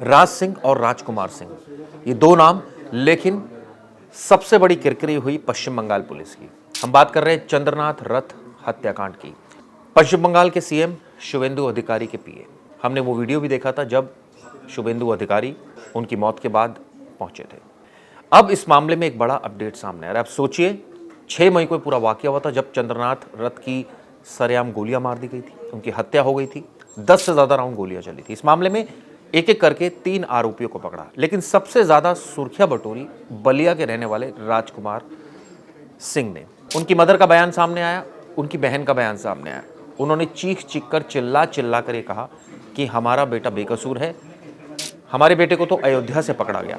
राज सिंह और राजकुमार सिंह, ये दो नाम, लेकिन सबसे बड़ी किरकिरी हुई पश्चिम बंगाल पुलिस की। हम बात कर रहे हैं चंद्रनाथ रथ हत्याकांड की। पश्चिम बंगाल के सीएम शुवेंदु अधिकारी के पीए। हमने वो वीडियो भी देखा था जब शुवेंदु अधिकारी उनकी मौत के बाद पहुंचे थे। अब इस मामले में एक बड़ा अपडेट सामने आ रहा है। अब सोचिए, 6 मई को पूरा वाकया हुआ था जब चंद्रनाथ रथ की सरेआम गोलियां मार दी गई थी, उनकी हत्या हो गई थी। 10 से ज्यादा राउंड गोलियां चली थी। इस मामले में एक एक करके 3 आरोपियों को पकड़ा, लेकिन सबसे ज्यादा सुर्खियां बटोरी बलिया के रहने वाले राजकुमार सिंह ने। उनकी मदर का बयान सामने आया, उनकी बहन का बयान सामने आया। उन्होंने चीख चीख कर, चिल्ला चिल्ला कर ये कहा कि हमारा बेटा बेकसूर है, हमारे बेटे को तो अयोध्या से पकड़ा गया।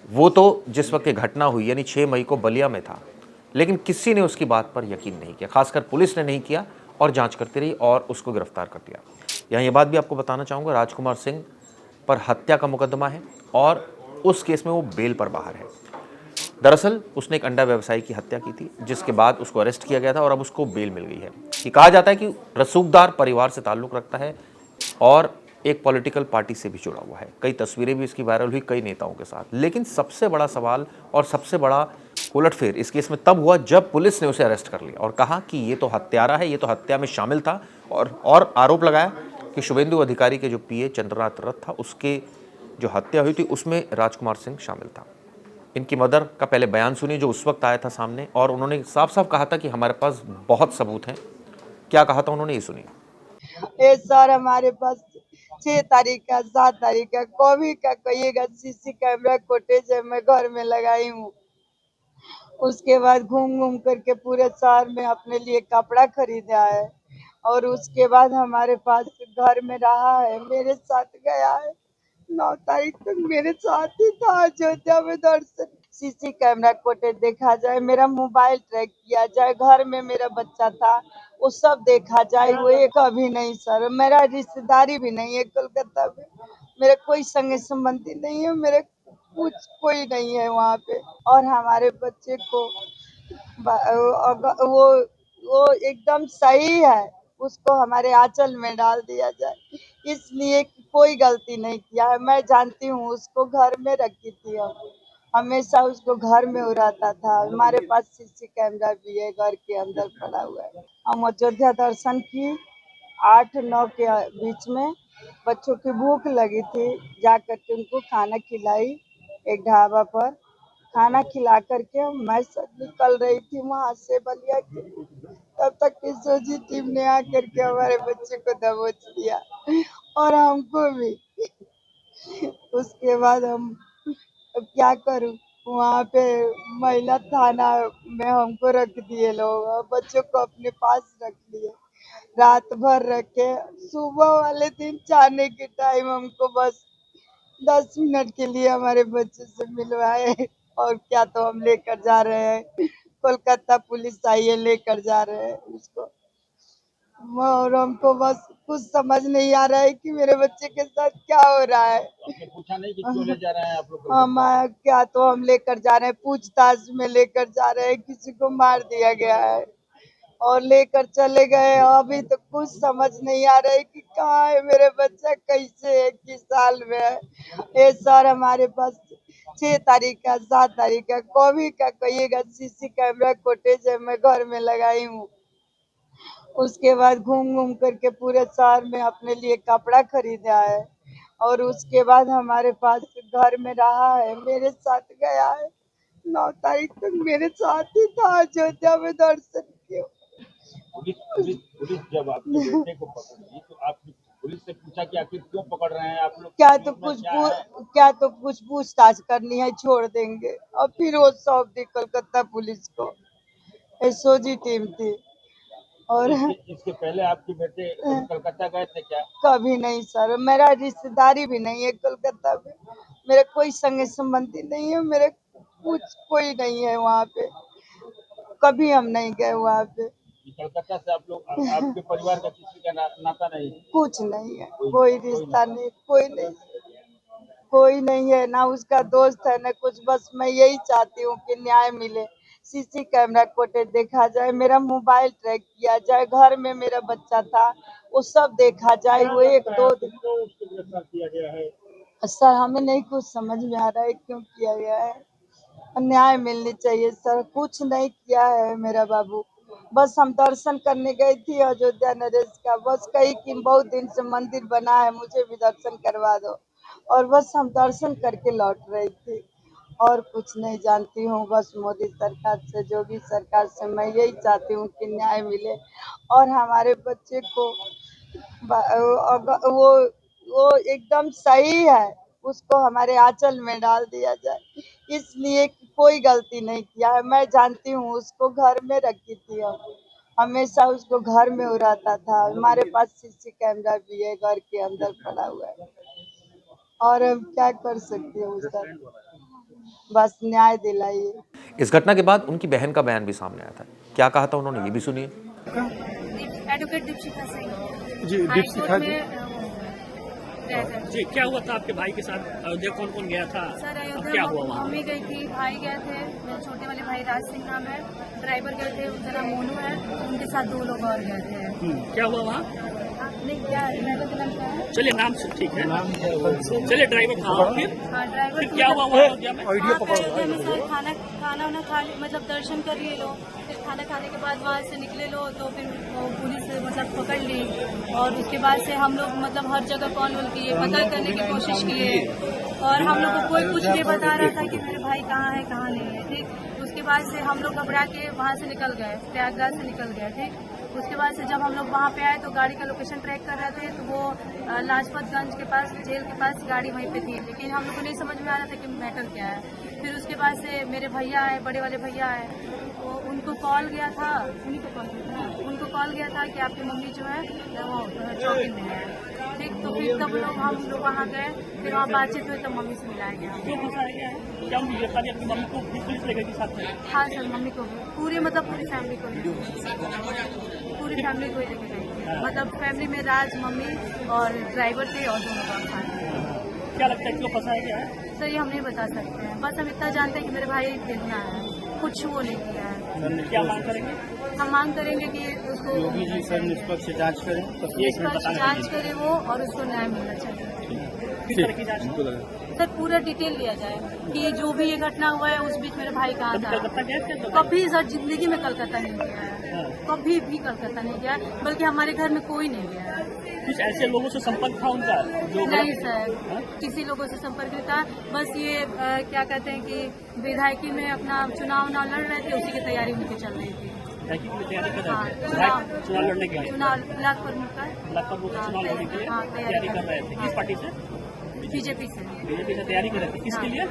वो तो जिस वक्त ये घटना हुई यानी 6 मई को बलिया में था, लेकिन किसी ने उसकी बात पर यकीन नहीं किया, खासकर पुलिस ने नहीं किया और जांच करती रही और उसको गिरफ्तार कर लिया। यहाँ ये बात भी आपको बताना चाहूँगा, राजकुमार सिंह पर हत्या का मुकदमा है और उस केस में वो बेल पर बाहर है। दरअसल उसने एक अंडा व्यवसायी की हत्या की थी, जिसके बाद उसको अरेस्ट किया गया था और अब उसको बेल मिल गई है। ये कहा जाता है कि रसूखदार परिवार से ताल्लुक रखता है और एक पॉलिटिकल पार्टी से भी जुड़ा हुआ है। कई तस्वीरें भी इसकी वायरल हुई कई नेताओं के साथ। लेकिन सबसे बड़ा सवाल और सबसे बड़ा उलटफेर इस केस में तब हुआ जब पुलिस ने उसे अरेस्ट कर लिया और कहा कि ये तो हत्यारा है, ये तो हत्या में शामिल था, और आरोप लगाया कि शुभेंदु अधिकारी के जो पीए चंद्रनाथ रथ था, उसके जो हत्या हुई थी उसमें राजकुमार सिंह शामिल था। इनकी मदर का पहले बयान सुनिए जो उस वक्त आया था सामने, और उन्होंने साफ साफ कहा था कि हमारे पास बहुत सबूत हैं। क्या कहा था उन्होंने, ये सुनिए। ये सर हमारे पास 6 तारीख का 7 तारीख का कभी का कहिएगा सीसी कैमरा फुटेज है, मैं घर में लगाई हूँ। उसके बाद घूम घूम करके पूरे शहर में अपने लिए कपड़ा खरीदा है और उसके बाद हमारे पास घर में रहा है, मेरे साथ गया है। 9 तारीख तक मेरे साथ ही था अयोध्या में दर्शन। सीसी कैमरा फुटेज देखा जाए, मेरा मोबाइल ट्रैक किया जाए, घर में मेरा बच्चा था वो सब देखा जाए, वो एक कभी नहीं सर। मेरा रिश्तेदारी भी नहीं है कोलकाता में, मेरा कोई संगे संबंधी नहीं है, मेरे कुछ कोई नहीं है वहाँ पे। और हमारे बच्चे को वो एकदम सही है, उसको हमारे आंचल में डाल दिया जाए, इसलिए कि कोई गलती नहीं किया है। मैं जानती हूँ उसको घर में रखी थी, हम हमेशा उसको घर में उड़ाता था। हमारे पास सीसी कैमरा भी है घर के अंदर पड़ा हुआ है। हम अयोध्या दर्शन की 8-9 के बीच में बच्चों की भूख लगी थी, जा करके उनको खाना खिलाई एक ढाबा पर। खाना खिला करके मैं सब निकल रही थी वहां से बलिया की, तब तक की सोची टीम ने आकर के हमारे बच्चे को दबोच लिया और हमको भी। उसके बाद हम अब क्या करूं, वहाँ पे महिला थाना में हमको रख दिए लोग और बच्चों को अपने पास रख लिए, रात भर रखे। सुबह वाले दिन जाने के टाइम हमको बस 10 मिनट के लिए हमारे बच्चे से मिलवाए और क्या तो हम लेकर जा रहे हैं, कोलकाता पुलिस आई है लेकर जा रहे हैं उसको। और हमको बस कुछ समझ नहीं आ रहा है कि मेरे बच्चे के साथ क्या हो रहा है। आपने पूछा नहीं कि क्यों ले जा रहे हैं आप लोग? हम क्या तो हम लेकर जा रहे हैं, पूछताछ में लेकर जा रहे हैं, किसी को मार दिया गया है और लेकर चले गए। अभी तो कुछ समझ नहीं आ रहा है कि कहाँ है मेरे बच्चा, कैसे है, किस साल में है। ये सर हमारे पास 6 तारीख का 7 तारीख का कभी का कहिएगा सीसी कैमरा फुटेज है, मैं घर में लगाई हूँ। उसके बाद घूम घूम करके पूरे शहर में अपने लिए कपड़ा खरीदा है और उसके बाद हमारे पास घर में रहा है, मेरे साथ गया है। 9 तारीख तक मेरे साथ ही था अयोध्या में दर्शन किया। पुलिस जब आपके बेटे को पकड़ी तो आपने पुलिस से पूछा कि आखिर क्यों पकड़ रहे हैं आप लोग? क्या तो कुछ पूछताछ करनी है, छोड़ देंगे और फिर वो सौंप दी कोलकाता पुलिस को। एसओजी टीम थी। और इसके पहले आपके बेटे कलकत्ता गए थे क्या? कभी नहीं सर, मेरा रिश्तेदारी भी नहीं है कोलकाता में, मेरा कोई संगे संबंधी नहीं है, मेरे कुछ कोई नहीं है वहाँ पे, कभी हम नहीं गए वहाँ पे। कलकत्ता से आप लोग, आपके परिवार का किसी का नाता नहीं? कुछ नहीं है, कोई रिश्ता नहीं, कोई नहीं है, ना उसका दोस्त है ना कुछ। बस मैं यही चाहती हूँ कि न्याय मिले, सीसी कैमरा फुटेज देखा जाए, मेरा मोबाइल ट्रैक किया जाए, घर में मेरा बच्चा था वो सब देखा जाए। वो 1-2 दिन उसको गिरफ्तार किया गया है। सर हमें नहीं कुछ समझ में आ रहा है क्यों किया गया है। न्याय मिलनी चाहिए सर। कुछ नहीं किया है मेरा बाबू। बस हम दर्शन करने गई थी अयोध्या नरेश का। बस कही कि बहुत दिन से मंदिर बना है, मुझे भी दर्शन करवा दो। और बस हम दर्शन करके लौट रही थी और कुछ नहीं जानती हूँ। बस मोदी सरकार से, जो भी सरकार से, मैं यही चाहती हूँ कि न्याय मिले और हमारे बच्चे को वो एकदम सही है, उसको हमारे आंचल में डाल दिया जाए। इसलिए कि कोई गलती नहीं किया है। मैं जानती हूँ उसको घर में रखी थी हम, हमेशा उसको घर में उड़ाता था। हमारे पास सीसी कैमरा भी है, घर के अंदर पड़ा हुआ है। और हम क्या कर सकते हैं सर, बस न्याय दिलाइए। इस घटना के बाद उनकी बहन का बयान भी सामने आया था। क्या कहा था उन्होंने, ये भी सुनिए। एडवोकेट दीपशिखा सिंह जी, दीपशिखा जी। जी, क्या हुआ था आपके भाई के साथ? अयोध्या कौन कौन गया था? सर अब अयोध्या क्या हुआ वहाँ? मम्मी गई थी, भाई गए थे, मेरे छोटे वाले भाई राज सिंह नाम है, ड्राइवर गए थे, उनका नाम मोनू है, उनके साथ 2 लोग और गए थे। क्या हुआ वहाँ? नहीं, क्या ड्राइवर का नाम क्या है? चलिए नाम से ठीक है, चलिए ड्राइवर था फिर हाँ, ड्राइवर फिर क्या हुआ वहाँ अयोध्या में? वहाँ पे अयोध्या में सर खाना उना खा मतलब दर्शन कर लिए लो, फिर खाना खाने के बाद वहाँ से निकले लो तो फिर वो पुलिस मतलब पकड़ ली। और उसके बाद से हम लोग मतलब हर जगह कॉल वॉल किए, पता करने की कोशिश किए और हम लोग को कोई कुछ नहीं बता रहा था कि मेरे भाई कहाँ है कहाँ नहीं है। ठीक, उसके बाद से हम लोग घबरा के वहाँ से निकल गए, प्रयागराज से निकल गए। ठीक, उसके बाद से जब हम लोग वहाँ पे आए तो गाड़ी का लोकेशन ट्रैक कर रहे थे तो वो लाजपतगंज के पास, जेल के पास गाड़ी वहीं पे थी, लेकिन हम लोग को नहीं समझ में आ रहा था कि मैटर क्या है। फिर उसके बाद से मेरे भैया आए, बड़े वाले भैया आए, तो उनको कॉल गया था, उनको कॉल गया था कि आपकी मम्मी जो है वो चौकी में है। ठीक, तो फिर तब हम लोग वहाँ गए, फिर वहाँ बातचीत हुई तब मम्मी से मिलाया गया। क्यों फंसाया गया है? क्या उनकी गिरफ्तारी अपनी मम्मी को भी पुलिस ले गई थी साथ में? हाँ सर, मम्मी को भी, पूरी मतलब पूरी फैमिली को ही, पूरी फैमिली को ही लेके गई थी। मतलब फैमिली में राज, मम्मी और ड्राइवर थे और 2 लोग और साथ। क्या लगता है क्यों फंसाया गया है? सर ये हम नहीं बता सकते हैं, बस हम इतना जानते हैं कि मेरे भाई देखना है, कुछ वो नहीं किया है। क्या मांग करेंगे? हम मांग करेंगे कि उसको योगी जी सर निष्पक्ष जांच करें, निष्पक्ष जांच करे वो और उसको न्याय मिलना चाहिए। किस तरह की जांच? सर पूरा डिटेल लिया जाए कि जो भी ये घटना हुआ है उस बीच मेरे भाई कहाँ था। कलकत्ता गए थे तो? कभी सर जिंदगी में कलकत्ता नहीं गया है, कभी भी कलकत्ता नहीं गया है, बल्कि हमारे घर में कोई नहीं गया है। कुछ ऐसे लोगों से संपर्क था उनका जो नहीं सर, किसी लोगों से संपर्क नहीं था। बस ये क्या कहते हैं कि विधायकी में अपना चुनाव लड़ रहे थे, उसी की तैयारी उनकी चल रही थी। तहकीक की तैयारी कर हाँ, रहे थे? चुनाव लड़ने के लिए? चुनाव ब्लॉक प्रमुख का लगभग वो चुनाव लड़ने के लिए हाँ, तैयारी कर रहे थे। किस पार्टी से? बीजेपी से, बीजेपी से तैयारी कर रहे थे। किसके हाँ। लिए?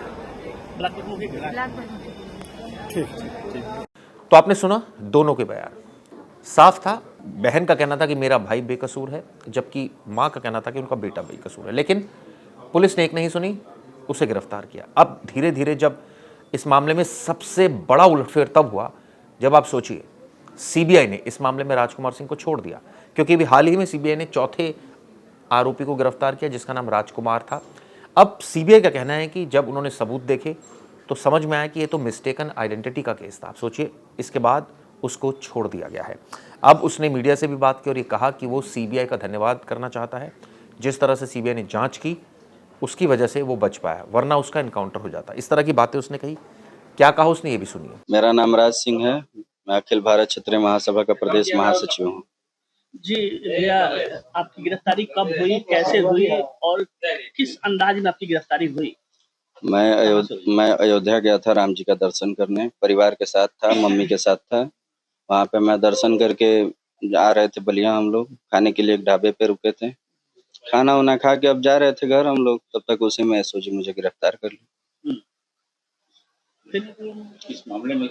ब्लॉक प्रमुख के लिए? ब्लॉक प्रमुख। तो आपने सुना दोनों के बयान। साफ था, बहन का कहना था कि मेरा भाई बेकसूर है, जबकि मां का कहना था कि उनका बेटा बेकसूर है। लेकिन पुलिस ने एक नहीं सुनी, उसे गिरफ्तार किया। अब धीरे धीरे जब इस मामले में सबसे बड़ा उलटफेर तब हुआ जब आप सोचिए सीबीआई ने इस मामले में राजकुमार सिंह को छोड़ दिया, क्योंकि अभी हाल ही में सीबीआई ने चौथे आरोपी को गिरफ्तार किया जिसका नाम राजकुमार था। अब सीबीआई का कहना है कि जब उन्होंने सबूत देखे तो समझ में आया कि ये तो मिस्टेकन आइडेंटिटी का केस था। आप सोचिए, इसके बाद उसको छोड़ दिया गया है। अब उसने मीडिया से भी बात की और ये कहा कि वो सीबीआई का धन्यवाद करना चाहता है, जिस तरह से सीबीआई ने जांच की उसकी वजह से वो बच पाया, वरना उसका इनकाउंटर हो जाता। इस तरह की बातें उसने कही। क्या कहा उसने, ये भी सुनिए। मेरा नाम राज सिंह है, मैं अखिल भारत क्षेत्रीय महासभा का प्रदेश महासचिव हूँ। जी भैया, आपकी गिरफ्तारी कब हुई, कैसे हुई और किस अंदाज में आपकी गिरफ्तारी हुई? मैं अयोध्या गया था राम जी का दर्शन करने, परिवार के साथ था, मम्मी के साथ था। वहाँ पे मैं दर्शन करके आ रहे थे बलिया, हम लोग खाने के लिए एक ढाबे पे रुके थे। खाना वाना खा के अब जा रहे थे घर हम लोग, तब तक उसी में एसओजी मुझे गिरफ्तार कर लिया। इस मामले में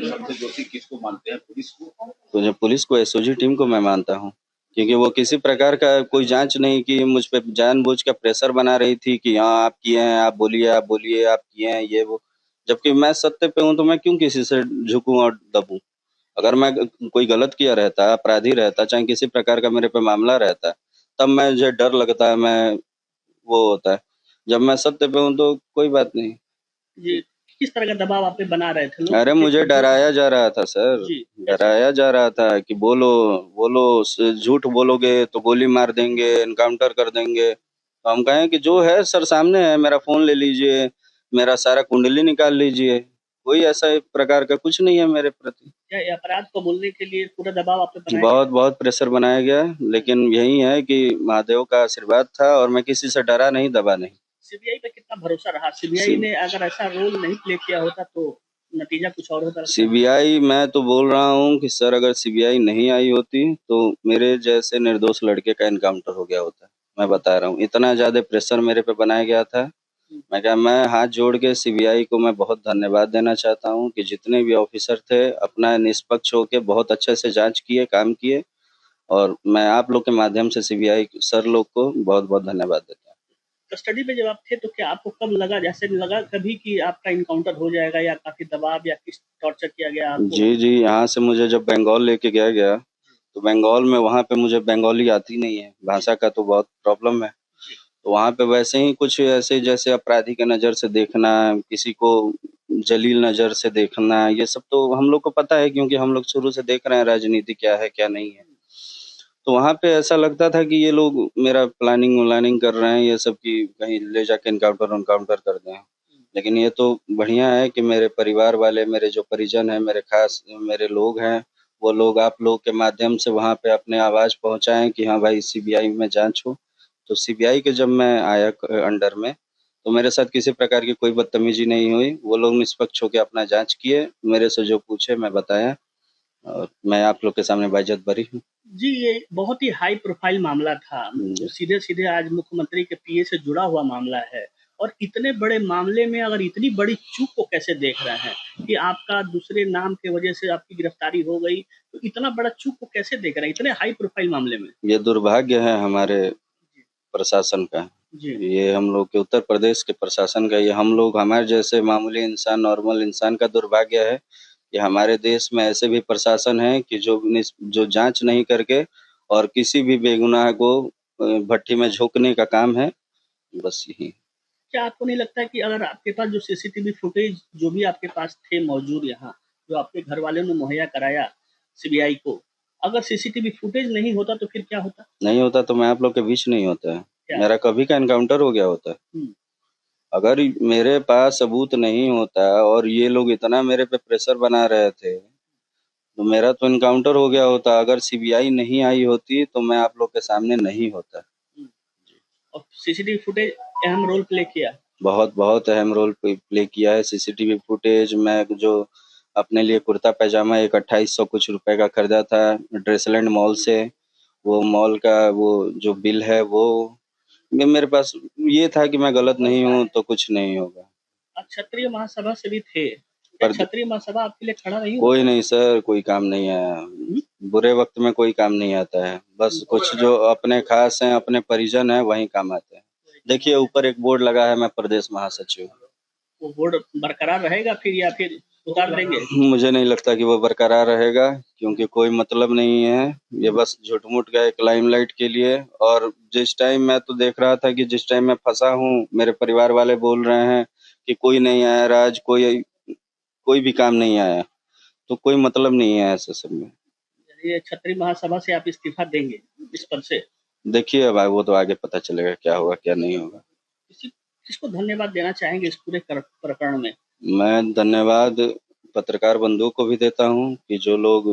सबसे दोषी किसको मानते हैं? पुलिस को? तो पुलिस को, एसओजी टीम को मैं मानता हूँ, क्योंकि वो किसी प्रकार का कोई जांच नहीं की, मुझ पे जानबूझ का प्रेशर बना रही थी कि हाँ आप किए हैं, आप बोलिए आप किए हैं, ये वो। जबकि मैं सत्य पे हूँ तो मैं क्यों किसी से झुकूं और दबूं? अगर मैं कोई गलत किया रहता, अपराधी रहता, चाहे किसी प्रकार का मेरे पे मामला रहता, तब मुझे डर लगता है, मैं वो होता है। जब मैं सत्य पे हूँ तो कोई बात नहीं। ये किस तरह का दबाव आप पे बना रहे थे लोग? अरे मुझे डराया जा रहा था सर, डराया जा रहा था कि बोलो, झूठ बोलोगे तो गोली मार देंगे, एनकाउंटर कर देंगे। तो हम कहें कि जो है सर सामने है, मेरा फोन ले लीजिए, मेरा सारा कुंडली निकाल लीजिए, कोई ऐसा एक प्रकार का कुछ नहीं है मेरे प्रति। क्या ये अपराध को बोलने के लिए पूरा दबाव आप पे बनाया गया? बहुत बहुत प्रेशर बनाया गया, लेकिन यही है कि महादेव का आशीर्वाद था और मैं किसी से डरा नहीं, दबा नहीं। सीबीआई पे कितना भरोसा रहा? सीबीआई ने अगर ऐसा रोल नहीं प्ले किया होता तो नतीजा कुछ और होता। सीबीआई, मैं तो बोल रहा हूँ कि सर अगर सीबीआई नहीं आई होती तो मेरे जैसे निर्दोष लड़के का एनकाउंटर हो गया होता। मैं बता रहा हूँ, इतना ज्यादा प्रेशर मेरे पे बनाया गया था। मैं हाथ जोड़ के सीबीआई को मैं बहुत धन्यवाद देना चाहता हूँ कि जितने भी ऑफिसर थे अपना निष्पक्ष होके बहुत अच्छे से जांच किए, काम किए, और मैं आप लोग के माध्यम से सीबीआई सर लोग को बहुत बहुत धन्यवाद देता हूँ। कस्टडी में जब आप थे तो क्या आपको कब लगा, जैसे लगा कभी कि आपका इनकाउंटर हो जाएगा, या काफी दबाव या किस टॉर्चर किया गया आपको? जी, यहाँ से मुझे जब बंगाल लेके गया तो बंगाल में वहाँ पे मुझे बंगाली आती नहीं है, भाषा का तो बहुत प्रॉब्लम है। तो वहाँ पे वैसे ही कुछ ऐसे जैसे अपराधी के नज़र से देखना, किसी को जलील नज़र से देखना, ये सब तो हम लोग को पता है क्योंकि हम लोग शुरू से देख रहे हैं राजनीति क्या है क्या नहीं है। तो वहाँ पे ऐसा लगता था कि ये लोग मेरा प्लानिंग कर रहे हैं ये सब कि कहीं ले जाके इनकाउंटर कर दें। लेकिन ये तो बढ़िया है कि मेरे परिवार वाले, मेरे जो परिजन हैं, मेरे खास मेरे लोग हैं, वो लोग आप लोग के माध्यम से वहाँ पे अपने आवाज़ पहुँचाएं कि हाँ भाई सीबीआई में जांच हो। तो सीबीआई के जब मैं आया अंडर में तो मेरे साथ किसी प्रकार की कोई बदतमीजी नहीं हुई। वो लोग निष्पक्ष होकर अपना जांच किए, मेरे से जो पूछे मैं बताया, और मैं आप लोग के सामने बाइज्जत बरी हूँ। जी, ये बहुत ही हाई प्रोफाइल मामला था, सीधे सीधे आज मुख्यमंत्री के पीए से जुड़ा हुआ मामला है, और इतने बड़े मामले में अगर इतनी बड़ी चूक को कैसे देख रहे हैं कि आपका दूसरे नाम की वजह से आपकी गिरफ्तारी हो गई, तो इतना बड़ा चूक को कैसे देख रहे हैं इतने हाई प्रोफाइल मामले में? ये दुर्भाग्य है हमारे प्रशासन का, ये हम लोग के उत्तर प्रदेश के प्रशासन का, ये हम लोग हमारे जैसे मामूली इंसान, नॉर्मल इंसान का दुर्भाग्य है कि हमारे देश में ऐसे भी प्रशासन है कि जो जांच नहीं करके और किसी भी बेगुनाह को भट्टी में झोंकने का काम है, बस यही। क्या आपको नहीं लगता है कि अगर आपके पास जो सीसीटीवी फुटेज जो भी आपके पास थे मौजूद यहाँ, जो आपके घर वालों ने मुहैया कराया सीबीआई को, अगर सीसीटीवी फुटेज नहीं होता तो फिर क्या होता? नहीं होता तो मैं आप लोग के बीच नहीं होता है, मेरा कभी का एनकाउंटर हो गया होता है। अगर मेरे पास सबूत नहीं होता और ये लोग इतना मेरे पे प्रेशर बना रहे थे तो मेरा तो एनकाउंटर हो गया होता। अगर सीबीआई नहीं आई होती तो मैं आप लोग के सामने नहीं होता। और सीसीटीवी फुटेज अहम रोल प्ले किया, बहुत बहुत अहम रोल प्ले किया है सीसीटीवी फुटेज। मैं जो अपने लिए कुर्ता पैजामा एक 2800 कुछ रुपए का खरीदा था ड्रेसलैंड मॉल से, वो मॉल का वो जो बिल है वो मेरे पास ये था कि मैं गलत नहीं हूँ तो कुछ नहीं होगा। आप क्षत्रिय महासभा से भी थे, क्या क्षत्रिय महासभा आपके लिए खड़ा नहीं? कोई नहीं सर, कोई काम नहीं आया, बुरे वक्त में कोई काम नहीं आता है, बस कुछ जो अपने खास हैं, अपने परिजन हैं, वही काम आते हैं। देखिए ऊपर एक बोर्ड लगा है, मैं प्रदेश महासचिव। वो बोर्ड बरकरार रहेगा फिर, या फिर उतार देंगे? मुझे नहीं लगता कि वो बरकरार रहेगा, क्योंकि कोई मतलब नहीं है, ये बस झूठ-मूठ का एक लाइमलाइट के लिए। और जिस टाइम मैं तो देख रहा था कि जिस टाइम मैं फंसा हूँ, मेरे परिवार वाले बोल रहे हैं कि कोई नहीं आया राज, कोई भी काम नहीं आया, तो कोई मतलब नहीं है ऐसे सब में। ये क्षत्रिय महासभा से आप इस्तीफा देंगे इस पद से? देखिए अब वो तो आगे पता चलेगा क्या होगा क्या नहीं होगा। किसको धन्यवाद देना चाहेंगे इस पूरे प्रकरण में? मैं धन्यवाद पत्रकार बंधुओं को भी देता हूं कि जो लोग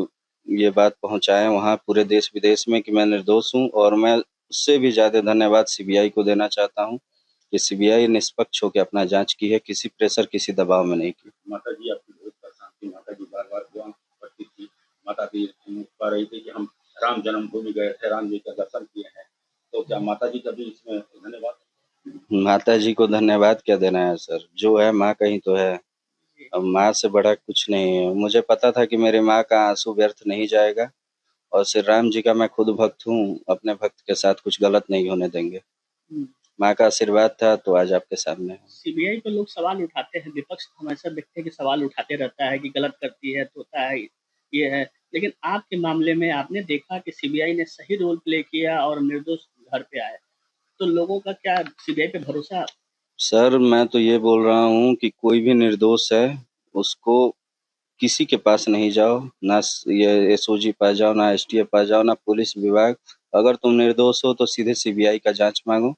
ये बात पहुंचाए वहां पूरे देश विदेश में कि मैं निर्दोष हूं, और मैं उससे भी ज्यादा धन्यवाद सीबीआई को देना चाहता हूं कि सीबीआई निष्पक्ष होकर अपना जांच की है, किसी प्रेशर किसी दबाव में नहीं की। माता जी आपकी बहुत परेशान थी, माता जी बार बार दुआ करती थी, माता जी कह रही थी कि हम राम जन्मभूमि गए थे, राम जी का दर्शन किए हैं, तो क्या माता जी का भी इसमें धन्यवाद? माता जी को धन्यवाद क्या देना है सर, जो है माँ कहीं तो है, अब माँ से बड़ा कुछ नहीं है। मुझे पता था कि मेरी माँ का आंसू व्यर्थ नहीं जाएगा, और श्री राम जी का मैं खुद भक्त हूँ, अपने भक्त के साथ कुछ गलत नहीं होने देंगे। माँ का आशीर्वाद था तो आज आपके सामने है। सीबीआई पे लोग सवाल उठाते हैं, विपक्ष हमेशा देखते हैं कि सवाल उठाते रहता है कि गलत करती है, होता है, ये है, लेकिन आपके मामले में आपने देखा कि सीबीआई ने सही रोल प्ले किया और निर्दोष घर पे आए, तो लोगों का क्या सीबीआई पे भरोसा? सर मैं तो ये बोल रहा हूँ कि कोई भी निर्दोष है उसको किसी के पास नहीं जाओ, ना ये एसओजी पास जाओ, ना एसटीएफ पास जाओ, ना पुलिस विभाग। अगर तुम निर्दोष हो तो सीधे सीबीआई का जांच मांगो,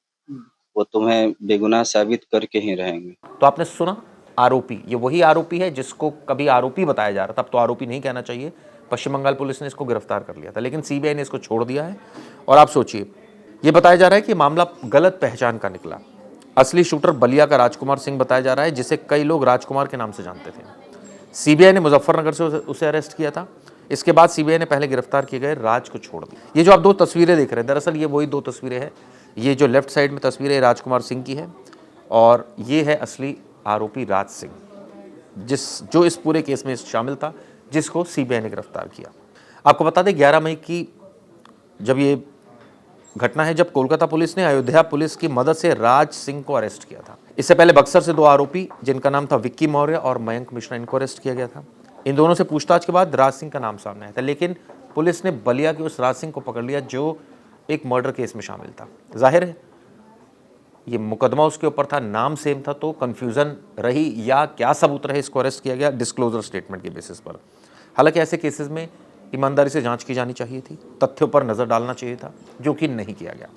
वो तुम्हें बेगुनाह साबित करके ही रहेंगे। तो आपने सुना, आरोपी, ये वही आरोपी है जिसको कभी आरोपी बताया जा रहा था, अब तो आरोपी नहीं कहना चाहिए। पश्चिम बंगाल पुलिस ने इसको गिरफ्तार कर लिया था, लेकिन सीबीआई ने इसको छोड़ दिया है। और आप सोचिए, ये बताया जा रहा है कि मामला गलत पहचान का निकला। असली शूटर बलिया का राजकुमार सिंह बताया जा रहा है, जिसे कई लोग राजकुमार के नाम से जानते थे। सीबीआई ने मुजफ्फरनगर से उसे अरेस्ट किया था। इसके बाद सीबीआई ने पहले गिरफ्तार किए गए राज को छोड़ दिया। ये जो आप 2 तस्वीरें देख रहे हैं, दरअसल ये वही 2 तस्वीरें हैं। ये जो लेफ्ट साइड में तस्वीर है राजकुमार सिंह की है, और ये है असली आरोपी राज सिंह, जो इस पूरे केस में शामिल था, जिसको सीबीआई ने गिरफ्तार किया। आपको बता दें 11 मई की जब ये घटना है, जब कोलकाता पुलिस ने अयोध्या पुलिस की मदद से राज सिंह को अरेस्ट किया था। इससे पहले बक्सर से 2 आरोपी, जिनका नाम था विक्की मौर्य और मयंक मिश्रा, इनको अरेस्ट किया गया था। इन दोनों से पूछताछ के बाद राज सिंह का नाम सामने आया था, लेकिन पुलिस ने बलिया के उस राज सिंह को पकड़ लिया जो एक मर्डर केस में शामिल था। जाहिर है ये मुकदमा उसके ऊपर था, नाम सेम था, तो कंफ्यूजन रही या क्या सबूत रहे, इसको अरेस्ट किया गया डिस्क्लोजर स्टेटमेंट के बेसिस पर। हालांकि ऐसे केसेस में ईमानदारी से जांच की जानी चाहिए थी, तथ्यों पर नजर डालना चाहिए था, जो कि नहीं किया गया।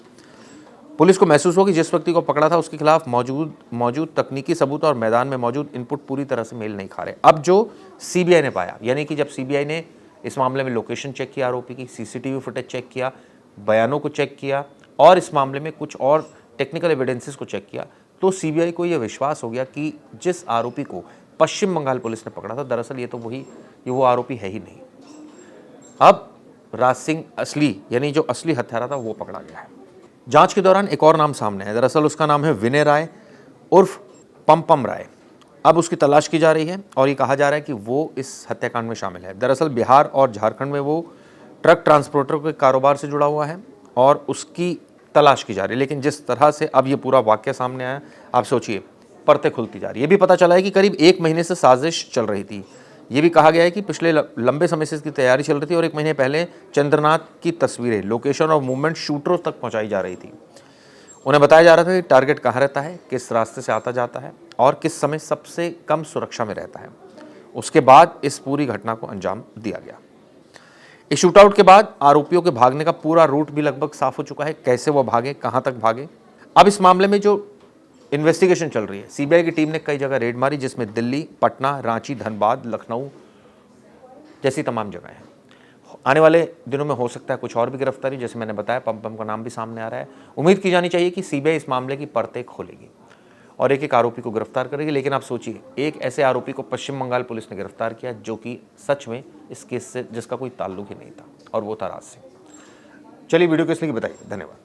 पुलिस को महसूस हुआ कि जिस व्यक्ति को पकड़ा था उसके खिलाफ मौजूद तकनीकी सबूत और मैदान में मौजूद इनपुट पूरी तरह से मेल नहीं खा रहे। अब जो सीबीआई ने पाया, यानी कि जब सीबीआई ने इस मामले में लोकेशन चेक किया, आरोपी की सीसीटीवी फुटेज चेक किया, बयानों को चेक किया और इस मामले में कुछ और टेक्निकल एविडेंसेस को चेक किया, तो सीबीआई को यह विश्वास हो गया कि जिस आरोपी को पश्चिम बंगाल पुलिस ने पकड़ा था, दरअसल ये वो आरोपी है ही नहीं। अब राज सिंह असली, यानी जो असली हत्यारा था, वो पकड़ा गया है। जांच के दौरान एक और नाम सामने है, दरअसल उसका नाम है विनय राय उर्फ पम राय। अब उसकी तलाश की जा रही है और ये कहा जा रहा है कि वो इस हत्याकांड में शामिल है। दरअसल बिहार और झारखंड में वो ट्रक ट्रांसपोर्टर के कारोबार से जुड़ा हुआ है और उसकी तलाश की जा रही है। लेकिन जिस तरह से अब ये पूरा वाकया सामने आया, आप सोचिए, परतें खुलती जा रही है। ये भी पता चला है कि करीब 1 महीने से साजिश चल रही थी। ये भी कहा गया है कि पिछले लंबे समय से इसकी तैयारी चल रही थी और 1 महीने पहले चंद्रनाथ की तस्वीरें, लोकेशन और मूवमेंट शूटरों तक पहुंचाई जा रही थी। उन्हें बताया जा रहा था कि टारगेट कहाँ रहता है, किस रास्ते से आता जाता है और किस समय सबसे कम सुरक्षा में रहता है। उसके बाद इस पूरी घटना को अंजाम दिया गया। इस शूटआउट के बाद आरोपियों के भागने का पूरा रूट भी लगभग साफ हो चुका है, कैसे वो भागे, कहां तक भागे। अब इस मामले में जो इन्वेस्टिगेशन चल रही है, सीबीआई की टीम ने कई जगह रेड मारी, जिसमें दिल्ली, पटना, रांची, धनबाद, लखनऊ जैसी तमाम जगह हैं। आने वाले दिनों में हो सकता है कुछ और भी गिरफ्तारी, जैसे मैंने बताया पम का नाम भी सामने आ रहा है। उम्मीद की जानी चाहिए कि सीबीआई इस मामले की परतें खोलेगी और एक आरोपी को गिरफ्तार करेगी। लेकिन आप सोचिए, एक ऐसे आरोपी को पश्चिम बंगाल पुलिस ने गिरफ्तार किया जो कि सच में इस केस से जिसका कोई ताल्लुक ही नहीं था, और वो था राज सिंह। चलिए वीडियो को इसलिए बताइए। धन्यवाद।